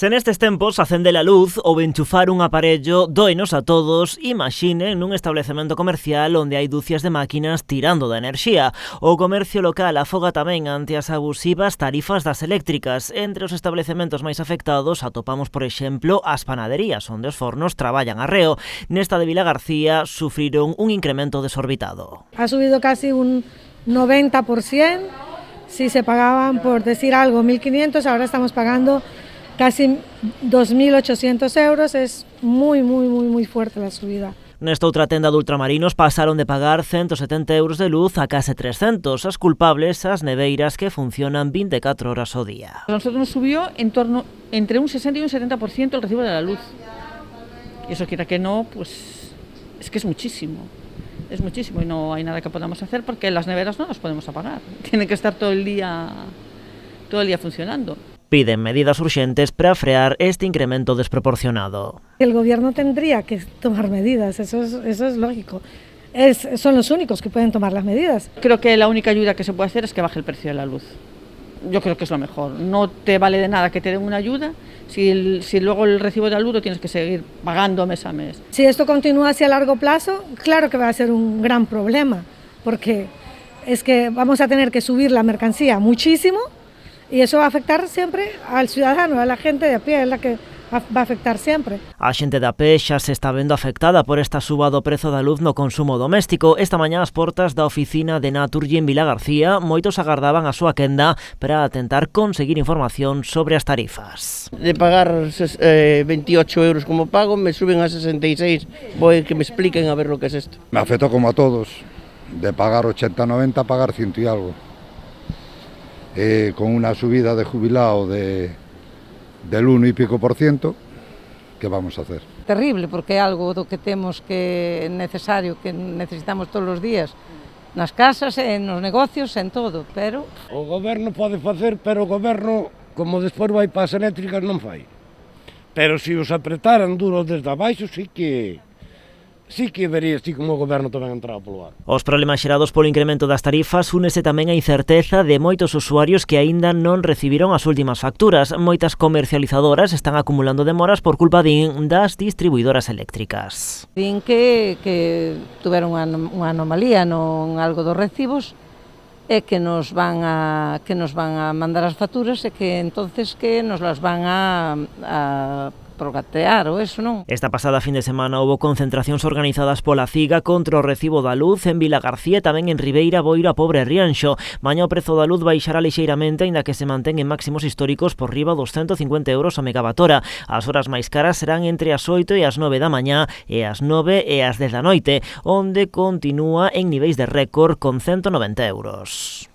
Se nestes tempos acende a luz ou enchufar un aparello doenos a todos, imaxinen nun establecemento comercial onde hai dúcias de máquinas tirando da enerxía. O comercio local afoga tamén ante as abusivas tarifas das eléctricas. Entre os establecementos máis afectados atopamos, por exemplo, as panaderías, onde os fornos traballan arreo. Nesta de Vilagarcía sufriron un incremento desorbitado. Ha subido casi un 90%. Si se pagaban, por decir algo, 1.500, ahora estamos pagando casi 2.800 euros. Es muy fuerte la subida. Nesta outra tenda de ultramarinos pasaron de pagar 170 euros de luz a case 300. As culpables, as neveiras que funcionan 24 horas ao día. A nosotros nos subió entre un 60 y un 70% el recibo de la luz. Y eso quiera que no, pues es que es muchísimo. Es muchísimo y no hay nada que podamos hacer porque las neveras no las podemos apagar. Tienen que estar todo el día funcionando. Piden medidas urgentes para frear este incremento desproporcionado. El gobierno tendría que tomar medidas, eso es lógico. Son los únicos que pueden tomar las medidas. Creo que la única ayuda que se puede hacer es que baje el precio de la luz. Yo creo que es lo mejor. No te vale de nada que te den una ayuda si luego el recibo de la luz lo tienes que seguir pagando mes a mes. Si esto continúa hacia largo plazo, claro que va a ser un gran problema, porque es que vamos a tener que subir la mercancía muchísimo y eso va a afectar siempre al ciudadano, a la gente de a pie, es la que va a afectar sempre. A xente de a pé xa se está vendo afectada por esta suba do prezo da luz no consumo doméstico. Esta mañá as portas da oficina de Naturgy en Vilagarcía, moitos agardaban a súa quenda para tentar conseguir información sobre as tarifas. De pagar 28 euros como pago, me suben a 66. Voy que me expliquen a ver lo que es esto. Me afectó como a todos, de pagar 80-90 a pagar 100 y algo. Con una subida de jubilado del 1 y pico %, ¿qué vamos a hacer? Terrible, porque é algo do que temos que é necesario, que necesitamos todos os días, nas casas, nos negocios, en todo, pero... O goberno pode facer, pero o goberno, como despois vai para as eléctricas, non fai. Pero se os apretaran duro desde abaixo, sí que vería así como o goberno tamén entraba polo ar. Os problemas xerados polo incremento das tarifas únese tamén a incerteza de moitos usuarios que aínda non recibiron as últimas facturas. Moitas comercializadoras están acumulando demoras por culpa das distribuidoras eléctricas. Din que tuveron unha anomalía en algo dos recibos e que nos van a mandar as facturas e que entonces que nos las van a prorratear ou eso, non? Esta pasada fin de semana houve concentracións organizadas pola CIGA contra o recibo da luz en Vilagarcía e tamén en Ribeira, Boiro a Pobre Rianxo. Mañá o prezo da luz baixará lixeiramente, aínda que se mantén en máximos históricos por riba dos 150 euros a megawatt-hora. As horas máis caras serán entre as 8 e as 9 da mañá e as 9 e as 10 da noite, onde continúa en niveis de récord con 190 euros.